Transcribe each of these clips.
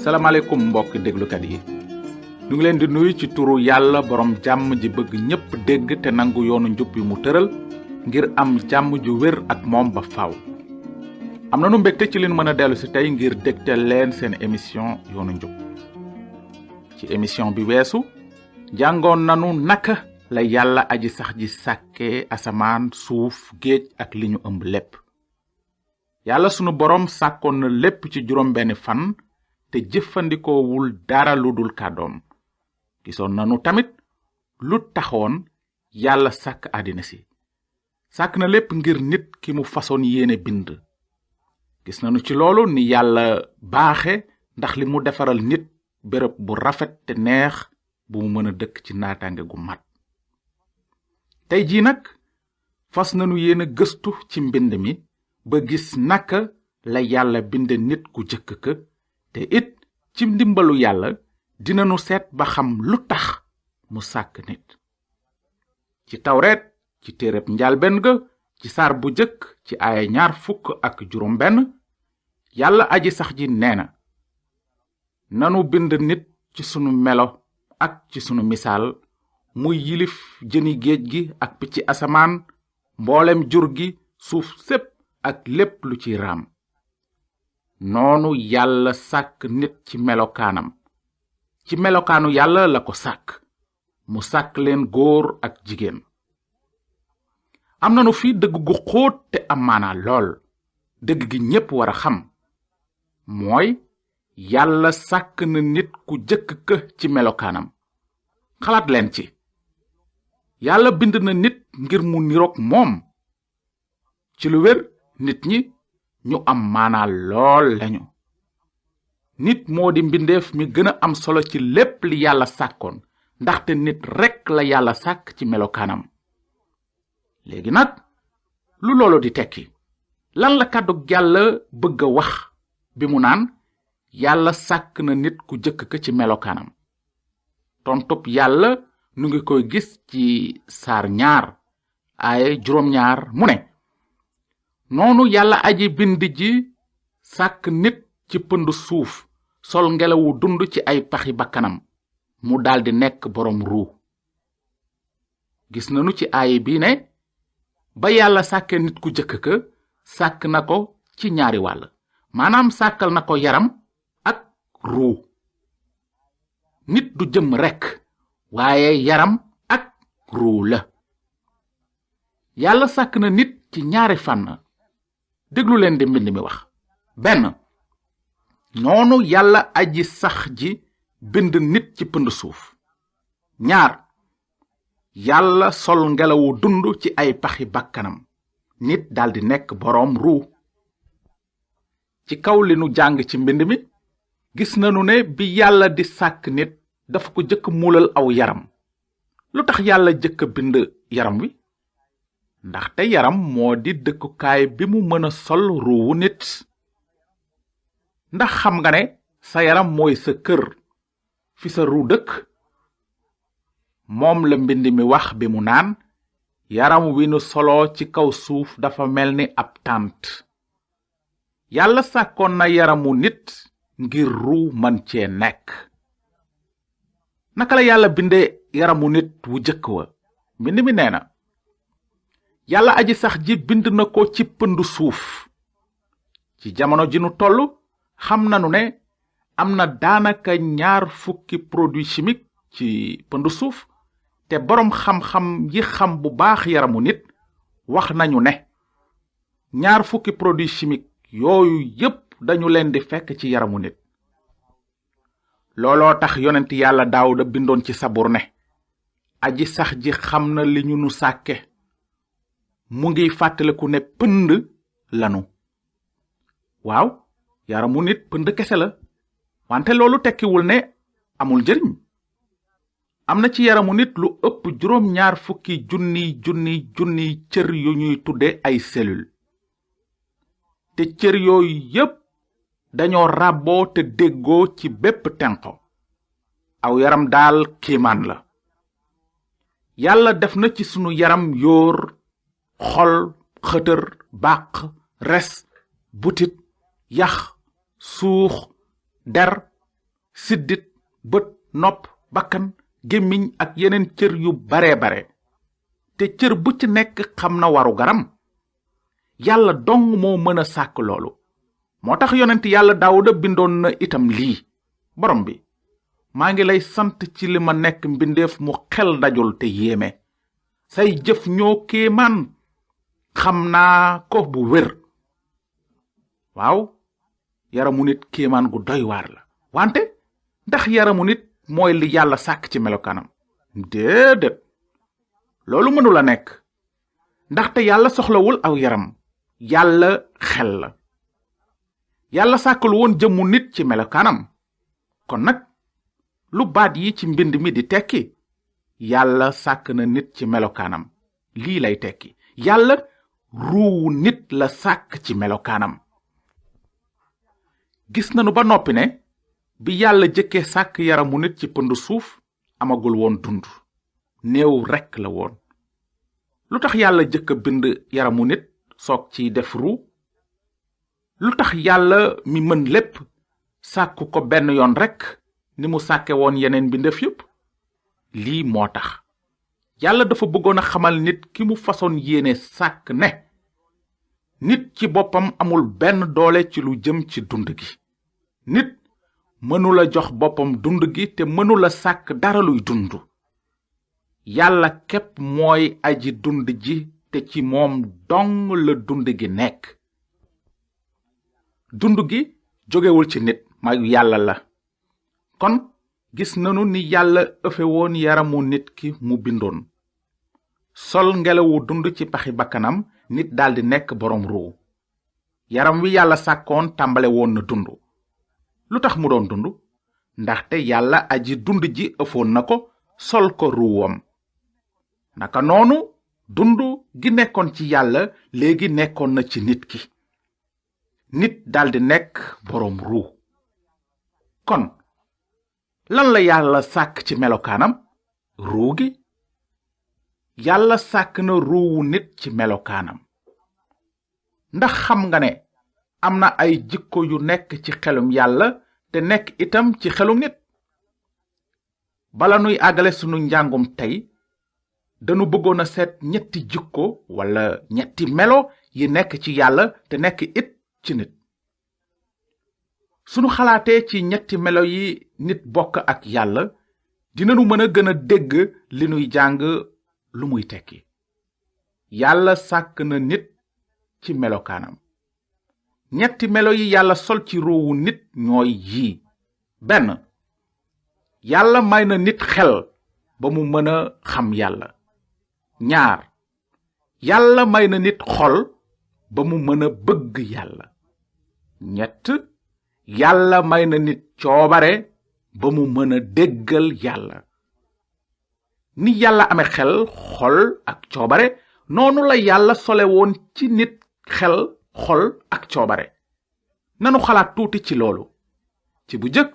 salaamaaleykum mbokki déglukat yi ñu ngi leen di nuyu ci turu yàlla borom jàmm ji bëgg ñépp dégg te nangu yoonu njub yu mu tëral ngir am jàmm ju wér ak moom ba faaw. am nanu mbégte ci leen mën a dellu si tey ngir dégtal leen seen émission yoonu njub. ci émission bi weesu jàngoon nanu naka la yàlla aji sax ji sàkkee asamaan suuf géej ak li ñu ëmb lépp. yàlla sunu borom sàkkoon na lépp ci juróom benn fan te jëfandikoowul dara lu dul kàddoom. gisoon nanu tamit lu taxoon yàlla sàkk àddina si. sàkk na lépp ngir nit ki mu façon yéene bind. gis nanu ci loolu ni yàlla baaxe ndax li mu defaral nit béréb bu rafet te neex bu mu mën a dëkk ci naataange gu mat. tey jii nag fas nanu yéene gëstu ci mbind mi ba gis naka la yàlla binde nit ku jëkk ka te it ci ndimbalu yàlla dinanu seet ba xam lu tax mu sàkk nit. ci tawreet ci téereb njaalben ga ci saar bu jëkk ci aaya 26 yàlla aji sax ji nee na nanu bind nit ci sunu melo ak ci sunu misaal muy yilif jëni géej gi ak picc asamaan mboolem jur gi suuf sépp ak lépp lu ci raam. noonu yàlla sàkk nit ci melokaanam. ci melokaanu yàlla la ko sàkk mu sàkk leen góor ak jigéen. am nanu fi dëgg gu xóot te am maanaa lool dëgg gi ñépp war a xam mooy yàlla sàkk na nit ku jëkk ka ci melokaanam. xalaat leen ci yàlla bind na nit ngir mu niroog moom. ci lu wér nit ñi ñu am maanaa lool lañu. nit moo di mbindeef mi gën a am solo ci lépp li yàlla sàkkoon ndaxte nit rekk la yàlla sàkk ci melokaanam. léegi nag lu loolu di tekki lan la kàddu yàlla bëgg a wax bi mu naan yàlla sàkk na nit ku jëkk ka ci melokaanam. tontub yàlla nu ngi koy gis ci saar 2 aaya 7 mu ne noonu yàlla aji bind ji sàkk nit ci pënd suuf sol ngelawu dund ci ay paxi bakkanam mu daldi nekk boroom ruu. gis nanu ci aaya bi ne ba yàlla sàkke nit ku jëkk ka sàkk na ko ci ñaari wàll maanaam sàkkal na ko yaram ak ruu. nit du jëm rekk waaye yaram ak ruu la. yàlla sàkk na nit ci ñaari fànn. déglu leen di mbind mi wax. benn noonu yàlla aji sax ji bind nit ci pënd suuf. 2 yàlla sol ngelawu dund ci ay paxi bakkanam nit daldi nekk boroom ruu. ci kaw li nu jàng ci mbind mi gis nanu ne bi yàlla di sàkk nit dafa ko jëkk muulal aw yaram. lu tax yàlla jëkk bind yaram wi? ndaxte yaram moo di dëkkukaay bi mu mën a sol ruuwu nit. ndax xam nga ne sa yaram mooy sa kër fi sa ruu dëkk? moom la mbind mi wax bi mu naan yaram wi nu soloo ci kaw suuf dafa mel ni ab tànt. yàlla sàkkoon na yaramu nit ngir ruu man cee nekk. naka la yàlla binde yaramu nit wu jëkk wa? mbind mi nee na yàlla aji sax ji bind na ko ci pënd suuf. ci jamono ji nu tollu xam nanu ne am na daanaka 20 produits chimiques ci pënd suuf te boroom xam-xam yi xam bu baax yaramu nit wax nañu ne 20 produits chimiques yooyu yépp dañu leen di fekk ci yaramu nit. looloo tax yonent yàlla Daawuda bindoon ci sabur ne aji sax ji xam na li ñu nu sàkke mu ngi fàttaliku ne pënd lanu. waaw yaramu nit pënd kese la wante loolu tekkiwul ne amul njëriñ. am na ci yaramu nit lu ëpp 20 junniy cër yu ñuy tudde ay cellules. te cër yooyu yépp dañoo ràbboo te déggoo ci bépp tenqo. aw yaram daal kiimaan la. yàlla def na ci sunu yaram yóor xol xëtër bàq res butit yax suux der siddit, bët, nopp, bakkan, gémmiñ ak yeneen cër yu bare te cër bu ci nekk xam na waru garam. yàlla dong moo mën a sàkk loolu. moo tax yonent yàlla Daawuda bindoon na itam lii: borom bi, maa ngi lay sant ci li ma nekk mbindeef mu xel dajul te yéeme. say jëf ñoo kéemaan, xam naa ko bu wér. waaw, yaramu nit kéemaan gu doy waar la. wante ndax yaramu nit mooy li yàlla sàkk ci melokaanam? déedéet, loolu mënula nekk. ndaxte yàlla soxlawul aw yaram, yàlla xel la. yàlla sàkkul woon jëmmu nit ci melokaanam. kon nag lu baat yi ci mbind mi di tekki? yàlla sàkk na nit ci melokaanam. lii lay tekki: yàlla ruuwu nit la sàkk ci melokaanam. gis nanu ba noppi ne bi yàlla jëkkee sàkk yaramu nit ci pënd suuf amagul woon dund, néew rekk la woon. lu tax yàlla jëkk a bind yaramu nit soog ci def ruu? lu tax yàlla mi mën lépp sàkku ko benn yoon rekk ni mu sàkke woon yeneen mbindeef yépp? lii moo tax yàlla dafa bëggoon a xamal nit ki mu façon yéene sàkk ne nit ci boppam amul benn doole ci lu jëm ci dund gi. nit mënula jox boppam dund gi te mënula sàkk dara luy dund. yàlla képp mooy aji dund ji te ci moom dong la dund gi nekk. dund gi jógewul ci nit, mayu yàlla la. kon gis nanu ni yàlla ëfe woon yaramu nit ki mu bindoon. sol ngelawu dund ci paxi bakkanam, nit daldi nekk boroom ruu. yaram wi yàlla sàkkoon tàmbale woon na dund. lu tax mu doon dund? ndaxte yàlla aji dund ji ëfoon na ko, sol ko ruuwam. naka noonu dund gi nekkoon ci yàlla léegi nekkoon na ci nit ki. nit daldi nekk boroom ruu. kon lan la yàlla sàkk ci melokaanam? ruu gi. yàlla sàkk na ruuwu nit ci melokaanam. ndax xam nga ne am na ay jikko yu nekk ci xelum yàlla te nekk itam ci xelum nit? bala nuy àggale sunu njàngum tey, danu bëggoon a seet ñetti jikko wala ñetti melo yi nekk ci yàlla te nekk it ci nit. sunu xalaatee ci ñetti melo yi nit bokk ak yàlla, dinanu mën a gën a dégg li nuy jàng lu muy tekki. yàlla sàkk na nit ci melokaanam. ñetti melo yi yàlla sol ci ruuwu nit ñooy yii: benn, yàlla may na nit xel ba mu mën a xam yàlla. ñaar, yàlla may na nit xol ba mu mën a bëgg yàlla. ñett, yàlla may na nit coobare ba mu mën a déggal yàlla. ni yàlla ame xel, xol ak coobare, noonu la yàlla sole woon ci nit xel, xol ak coobare. nanu xalaat tuuti ci loolu. ci bu jëkk,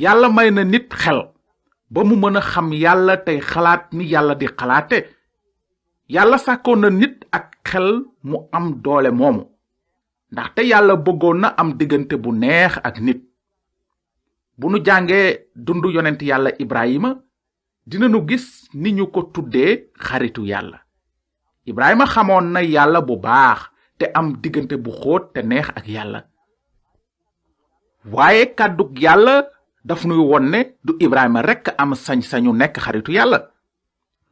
yàlla may na nit xel ba mu mën a xam yàlla tey xalaat ni yàlla di xalaate. yàlla sàkkoon na nit ak xel mu am doole moomu, ndaxte yàlla bëggoon na am diggante bu neex ak nit. bu nu jàngee dundu yonent yàlla Ibrahima, dinanu gis ni ñu ko tuddee xaritu yàlla. Ibrahima xamoon na yàlla bu baax te am diggante bu xóot te neex ak yàlla. waaye kàddug yàlla daf nuy won ne du Ibrahima rekk am sañ-sañu nekk xaritu yàlla.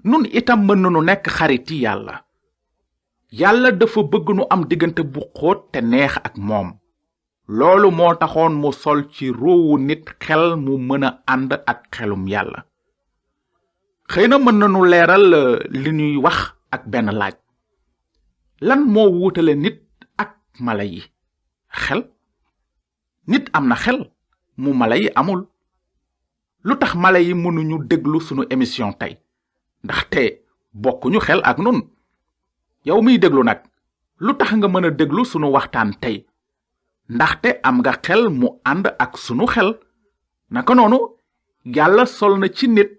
nun itam mën nanu nekk xariti yàlla. yàlla dafa bëgg nu am diggante bu xóot te neex ak moom. loolu moo taxoon mu sol ci ruuwu nit xel mu mën a ànd ak xelum yàlla. xëy na mën nanu leeral li ñuy wax ak benn laaj: lan moo wuutale nit ak mala yi? xel. nit am na xel mu mala yi amul. lu tax mala yi mënuñu déglu sunu émission tey? ndaxte bokkuñu xel ak nun. yow miy déglu nag, lu tax nga mën a déglu sunu waxtaan tey? ndaxte am nga xel mu ànd ak sunu xel. naka noonu yàlla sol na ci nit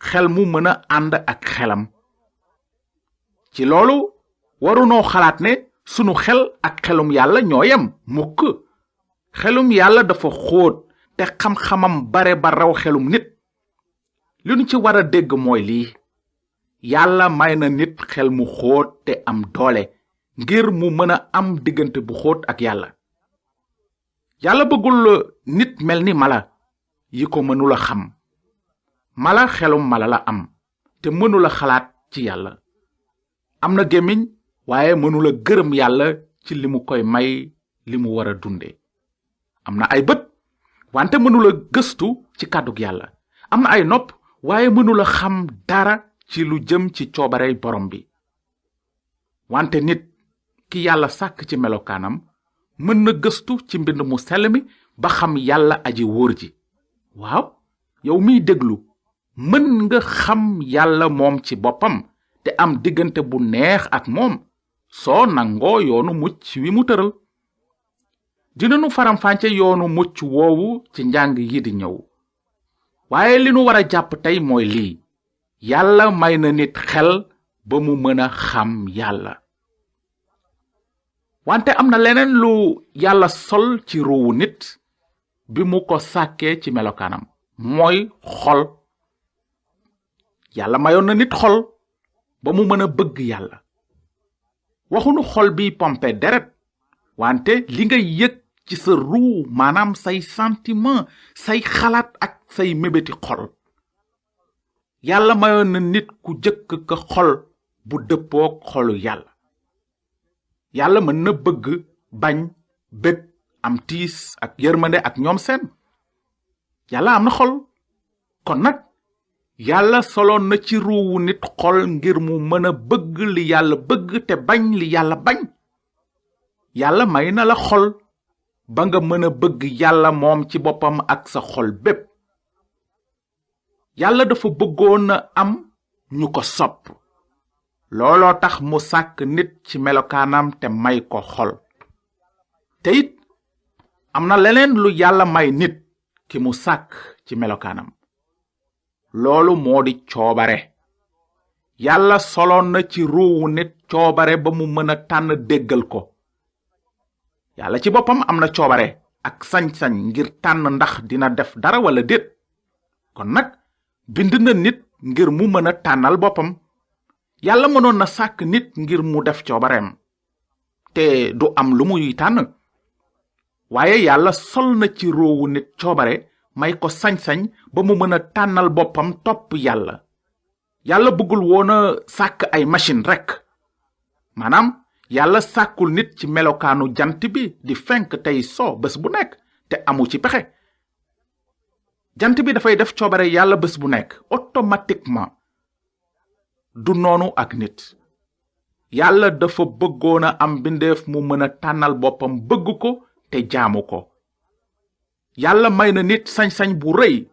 xel mu mën a ànd ak xelam. ci loolu warunoo xalaat ne sunu xel ak xelum yàlla ñoo yem mukk. xelum yàlla dafa xóot te xam-xamam bare ba raw xelum nit. li nu ci war a dégg mooy lii: yàlla may na nit xel mu xóot te am doole ngir mu mën a am diggante bu xóot ak yàlla. yàlla bëggul nit mel ni mala yi ko mënula xam. mala xelum mala la am te mënula xalaat ci yàlla. am na gémmiñ waaye mënula gërëm yàlla ci li mu koy may li mu war a dunde. am na ay bët wante mënula gëstu ci kàddug yàlla. am na ay nopp waaye mënula xam dara ci lu jëm ci coobarey borom bi. wante nit ki yàlla sàkk ci melokaanam mën na gëstu ci mbind mu sell mi ba xam yàlla aji wóor ji. waaw, yow miy déglu mën nga xam yàlla moom ci boppam te am diggante bu neex ak moom soo nangoo yoonu mucc wi mu tëral. dinanu faram-fànce yoonu mucc woowu ci njàng yi di ñëw, waaye li nu war a jàpp tey mooy lii: yàlla may na nit xel ba mu mën a xam yàlla. wante am na leneen lu yàlla sol ci ruuwu nit bi mu ko sàkkee ci melokaanam, mooy xol. yàlla mayoon na nit xol ba mu mën a bëgg yàlla. waxunu xol bi pompe deret, wante li nga yëg ci sa ruu, maanaam say sentiment, say xalaat ak say mébéti xol. yàlla mayoon na nit ku jëkk ka xol bu dëppook xolu yàlla. yàlla mën na bëgg, bañ, bég, am tiis ak yërmande ak ñoom seen. yàlla am na xol. kon nag yàlla soloon na ci ruuwu nit xol ngir mu mën a bëgg li yàlla bëgg te bañ li yàlla bañ. yàlla may na la xol ba nga mën a bëgg yàlla moom ci boppam ak sa xol bépp. yàlla dafa bëggoon a am ñu ko sopp. looloo tax mu sàkk nit ci melokaanam te may ko xol. te it am na leneen lu yàlla may nit ki mu sàkk ci melokaanam. loolu moo di coobare. yàlla soloon na ci ruuwu nit coobare ba mu mën a tànn déggal ko. yàlla ci boppam am na coobare ak sañ-sañ ngir tànn ndax dina def dara wala déet. kon nag bind na nit ngir mu mën a tànnal boppam. yàlla mënoon na sàkk nit ngir mu def coobareem te du am lu muy tànn. waaye yàlla sol na ci ruuwu nit coobare may ko sañ-sañ ba mu mën a tànnal boppam topp yàlla. yàlla bëggul woon a sàkk ay machine rekk. maanaam yàlla sàkkul nit ci melokaanu jant bi di fenk tey so bés bu nekk te amu ci pexe. jant bi dafay def coobare yàlla bés bu nekk automatiquement. du noonu ak nit. yàlla dafa bëggoon a am bindeef mu mën a tànnal boppam bëgg ko te jaamu ko. yàlla may na nit sañ-sañ bu rëy.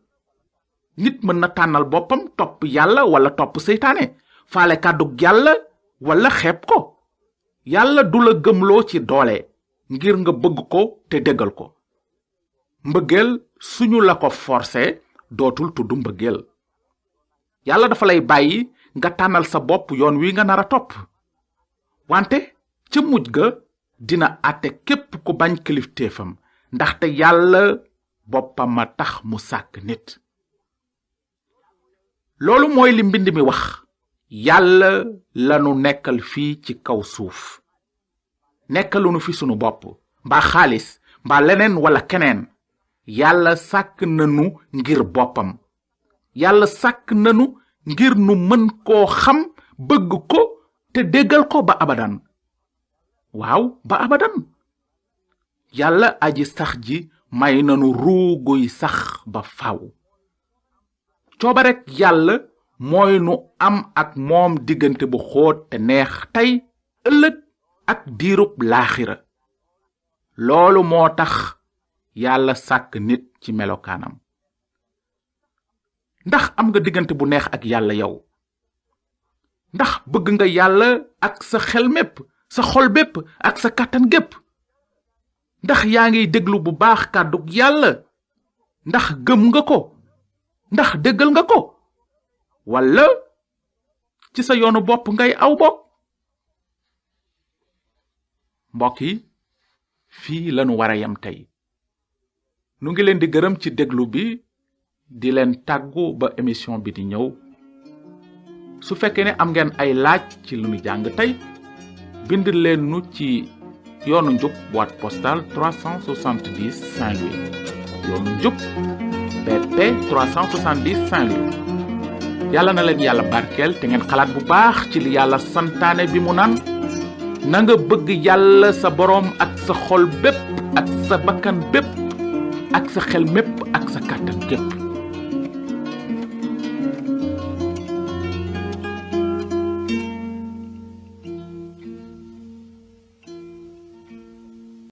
nit mën na tànnal boppam topp yàlla wala topp seytaane, faale kàddug yàlla wala xeeb ko. yàlla du la gëmloo ci doole ngir nga bëgg ko te déggal ko. mbëggeel suñu la ko forcé dootul tudd mbëggeel. yàlla dafa lay bàyyi nga tànnal sa bopp yoon wi nga nar a topp. wante ca mujj ga dina àtte képp ku bañ kilifteefam, ndaxte yàlla boppam a tax mu sàkk nit. loolu mooy li mbind mi wax: yàlla lanu nekkal fii ci kaw suuf. nekkalunu fi sunu bopp, mbaa xaalis, mbaa leneen wala keneen. yàlla sàkk nanu ngir boppam. yàlla sàkk nanu ngir nu mën koo xam, bëgg ko te déggal ko ba abadan. waaw, ba abadan. yàlla aji sax ji may nanu ruu guy sax ba faw. coobarek yàlla mooy nu am ak moom diggante bu xóot te neex tey, ëllëg ak diirub laaxira. loolu moo tax yàlla sàkk nit ci melokaanam. ndax am nga diggante bu neex ak yàlla yow? ndax bëgg nga yàlla ak sa xel mépp, sa xol bépp ak sa kàttan gépp? ndax yaa ngiy déglu bu baax kàddug yàlla? ndax gëm nga ko? ndax déggal nga ko? walla ci sa yoonu bopp ngay aw bopp? mbokk yi, fii lanu war a yem tey. nu ngi leen di gërëm ci déglu bi di leen tàggu ba émission bi di ñëw su fekkee ne am ngeen ay laaj ci lu ñu jàng tey bind leen nu ci yoonu njub boîte postale 370 Saint-Louis yoonu njub BP 370 Saint-Louis yàlla na leen yàlla barkeel te ngeen xalaat bu baax ci li yàlla santaane bi mu naan na nga bëgg yàlla sa boroom ak sa xol bépp ak sa bakkan bépp ak sa xel mépp ak sa kàttan gépp